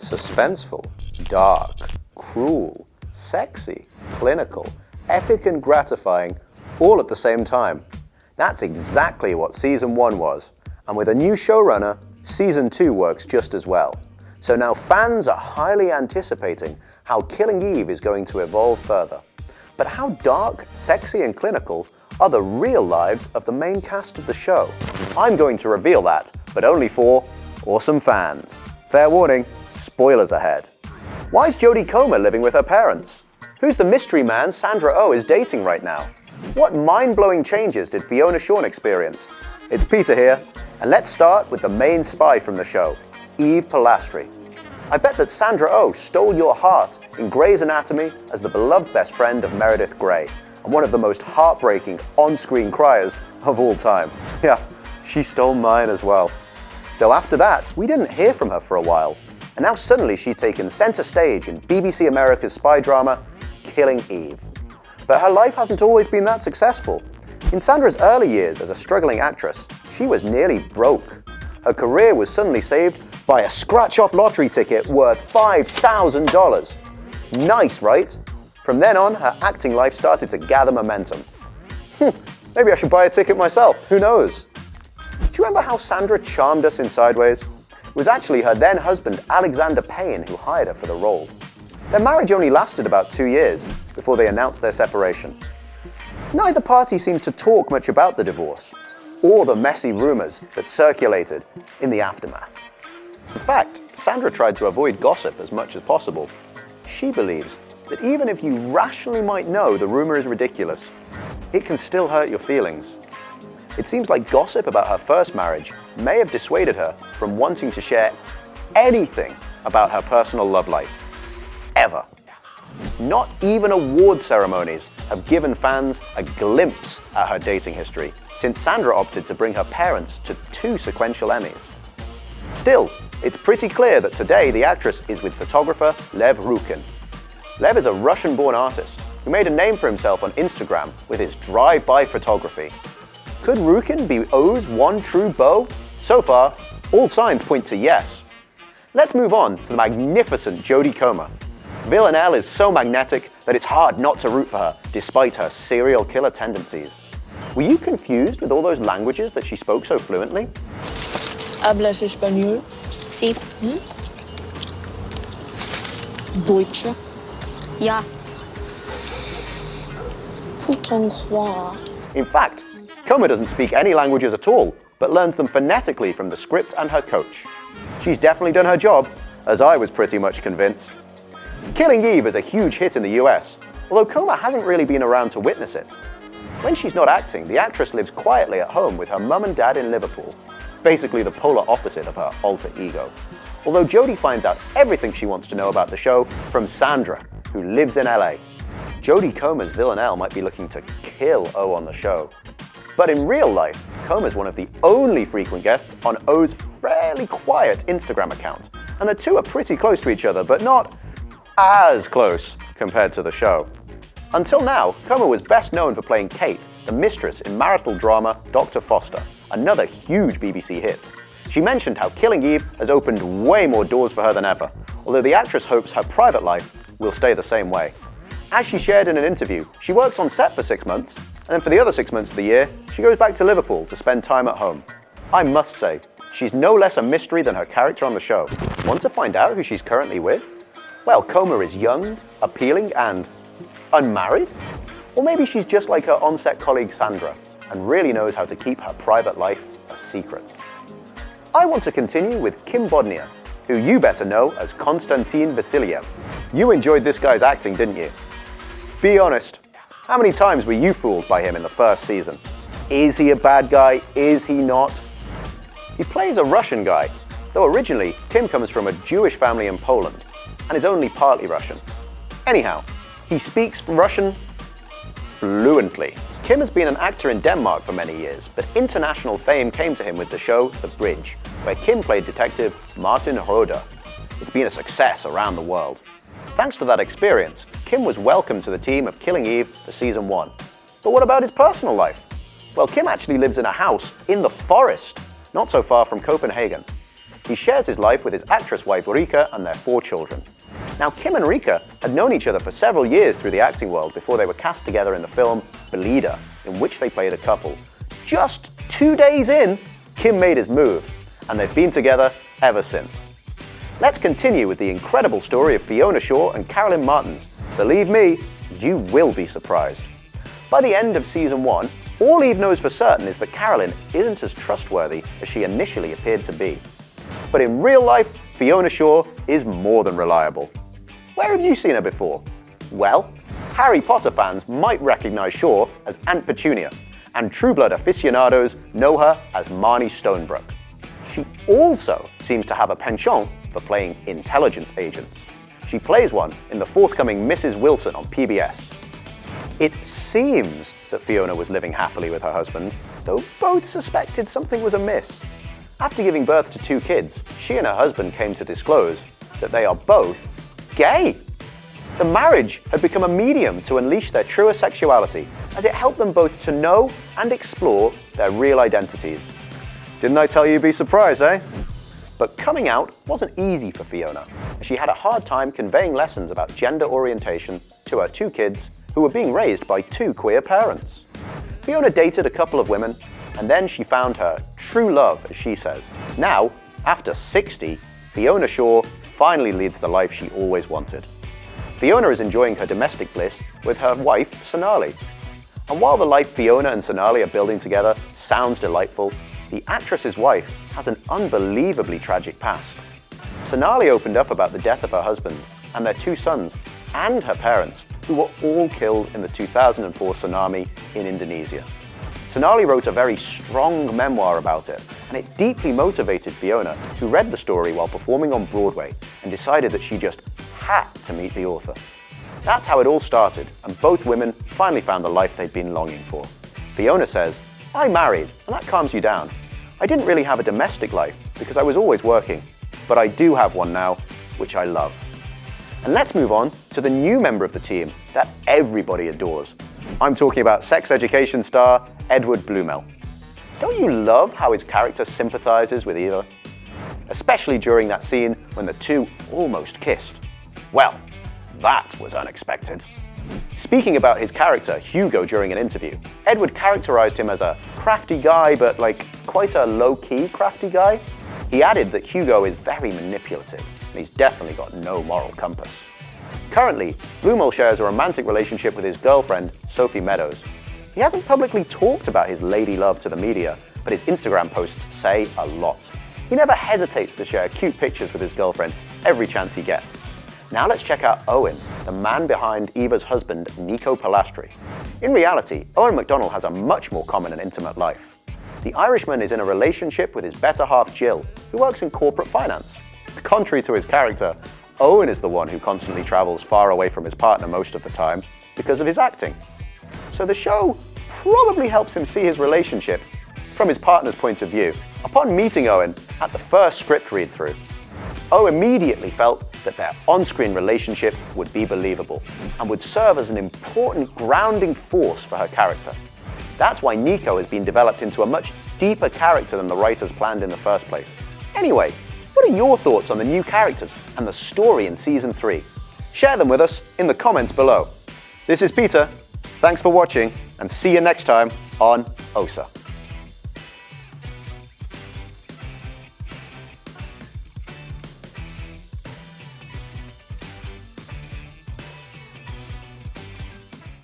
Suspenseful, dark, cruel, sexy, clinical, epic and gratifying, all at the same time. That's exactly what Season 1 was, and with a new showrunner, Season 2 works just as well. So now fans are highly anticipating how Killing Eve is going to evolve further. But how dark, sexy and clinical are the real lives of the main cast of the show? I'm going to reveal that, but only for awesome fans. Fair warning, spoilers ahead. Why is Jodie Comer living with her parents? Who's the mystery man Sandra Oh is dating right now? What mind-blowing changes did Fiona Shawn experience? It's Peter here, and let's start with the main spy from the show, Eve Polastri. I bet that Sandra Oh stole your heart in Grey's Anatomy as the beloved best friend of Meredith Grey, and one of the most heartbreaking on-screen criers of all time. Yeah, she stole mine as well. Though after that, we didn't hear from her for a while, and now suddenly she's taken center stage in BBC America's spy drama, Killing Eve. But her life hasn't always been that successful. In Sandra's early years as a struggling actress, she was nearly broke. Her career was suddenly saved by a scratch-off lottery ticket worth $5,000. Nice, right? From then on, her acting life started to gather momentum. Maybe I should buy a ticket myself, who knows? Do you remember how Sandra charmed us in Sideways? It was actually her then husband, Alexander Payne, who hired her for the role. Their marriage only lasted about 2 years before they announced their separation. Neither party seems to talk much about the divorce, or the messy rumors that circulated in the aftermath. In fact, Sandra tried to avoid gossip as much as possible. She believes that even if you rationally might know the rumor is ridiculous, it can still hurt your feelings. It seems like gossip about her first marriage may have dissuaded her from wanting to share anything about her personal love life. Ever. Not even award ceremonies have given fans a glimpse at her dating history, since Sandra opted to bring her parents to 2 sequential Emmys. Still, it's pretty clear that today the actress is with photographer Lev Rookin. Lev is a Russian-born artist who made a name for himself on Instagram with his drive-by photography. Could Rookin be O's one true beau? So far, all signs point to yes. Let's move on to the magnificent Jodie Comer. Villanelle is so magnetic that it's hard not to root for her, despite her serial killer tendencies. Were you confused with all those languages that she spoke so fluently? Hablas español? Sí. Deutsche? Ja. Francois. In fact, Comer doesn't speak any languages at all, but learns them phonetically from the script and her coach. She's definitely done her job, as I was pretty much convinced. Killing Eve is a huge hit in the US, although Comer hasn't really been around to witness it. When she's not acting, the actress lives quietly at home with her mum and dad in Liverpool, basically the polar opposite of her alter ego. Although Jodie finds out everything she wants to know about the show from Sandra, who lives in LA. Jodie Comer's Villanelle might be looking to kill O on the show. But in real life, Comer's one of the only frequent guests on O's fairly quiet Instagram account, and the two are pretty close to each other, but not as close compared to the show. Until now, Comer was best known for playing Kate, the mistress in marital drama Dr. Foster, another huge BBC hit. She mentioned how Killing Eve has opened way more doors for her than ever, although the actress hopes her private life will stay the same way. As she shared in an interview, she works on set for 6 months, and then for the other 6 months of the year, she goes back to Liverpool to spend time at home. I must say, she's no less a mystery than her character on the show. Want to find out who she's currently with? Well, Comer is young, appealing, and unmarried? Or maybe she's just like her on-set colleague Sandra, and really knows how to keep her private life a secret. I want to continue with Kim Bodnia, who you better know as Konstantin Vasilyev. You enjoyed this guy's acting, didn't you? Be honest, how many times were you fooled by him in the first season? Is he a bad guy? Is he not? He plays a Russian guy, though originally Kim comes from a Jewish family in Poland and is only partly Russian. Anyhow, he speaks Russian fluently. Kim has been an actor in Denmark for many years, but international fame came to him with the show The Bridge, where Kim played Detective Martin Roeder. It's been a success around the world. Thanks to that experience, Kim was welcomed to the team of Killing Eve for Season 1. But what about his personal life? Well, Kim actually lives in a house in the forest, not so far from Copenhagen. He shares his life with his actress wife Rika and their 4 children. Now, Kim and Rika had known each other for several years through the acting world before they were cast together in the film Bleeder, in which they played a couple. Just 2 days in, Kim made his move, and they've been together ever since. Let's continue with the incredible story of Fiona Shaw and Carolyn Martins. Believe me, you will be surprised. By the end of season 1, all Eve knows for certain is that Carolyn isn't as trustworthy as she initially appeared to be. But in real life, Fiona Shaw is more than reliable. Where have you seen her before? Well, Harry Potter fans might recognize Shaw as Aunt Petunia, and True Blood aficionados know her as Marnie Stonebrook. She also seems to have a penchant for playing intelligence agents. She plays one in the forthcoming Mrs. Wilson on PBS. It seems that Fiona was living happily with her husband, though both suspected something was amiss. After giving birth to 2 kids, she and her husband came to disclose that they are both gay. The marriage had become a medium to unleash their truer sexuality, as it helped them both to know and explore their real identities. Didn't I tell you you'd be surprised, eh? But coming out wasn't easy for Fiona, as she had a hard time conveying lessons about gender orientation to her 2 kids who were being raised by 2 queer parents. Fiona dated a couple of women, and then she found her true love, as she says. Now, after 60, Fiona Shaw finally leads the life she always wanted. Fiona is enjoying her domestic bliss with her wife, Sonali. And while the life Fiona and Sonali are building together sounds delightful, the actress's wife has an unbelievably tragic past. Sonali opened up about the death of her husband and their 2 sons and her parents, who were all killed in the 2004 tsunami in Indonesia. Sonali wrote a very strong memoir about it, and it deeply motivated Fiona, who read the story while performing on Broadway and decided that she just had to meet the author. That's how it all started, and both women finally found the life they'd been longing for. Fiona says, "I married, and that calms you down. I didn't really have a domestic life because I was always working, but I do have one now, which I love." And let's move on to the new member of the team that everybody adores. I'm talking about sex education star Edward Bluemel. Don't you love how his character sympathizes with Eva? Especially during that scene when the 2 almost kissed. Well, that was unexpected. Speaking about his character, Hugo, during an interview, Edward characterized him as a crafty guy, but quite a low-key crafty guy. He added that Hugo is very manipulative, and he's definitely got no moral compass. Currently, Bluemel shares a romantic relationship with his girlfriend, Sophie Meadows. He hasn't publicly talked about his lady love to the media, but his Instagram posts say a lot. He never hesitates to share cute pictures with his girlfriend every chance he gets. Now let's check out Owen, the man behind Eva's husband, Nico Polastri. In reality, Owen MacDonald has a much more common and intimate life. The Irishman is in a relationship with his better half, Jill, who works in corporate finance. Contrary to his character, Owen is the one who constantly travels far away from his partner most of the time because of his acting. So the show probably helps him see his relationship from his partner's point of view. Upon meeting Owen at the first script read-through, O immediately felt that their on-screen relationship would be believable and would serve as an important grounding force for her character. That's why Nico has been developed into a much deeper character than the writers planned in the first place. Anyway, what are your thoughts on the new characters and the story in Season 3? Share them with us in the comments below. This is Peter. Thanks for watching, and see you next time on OSSA.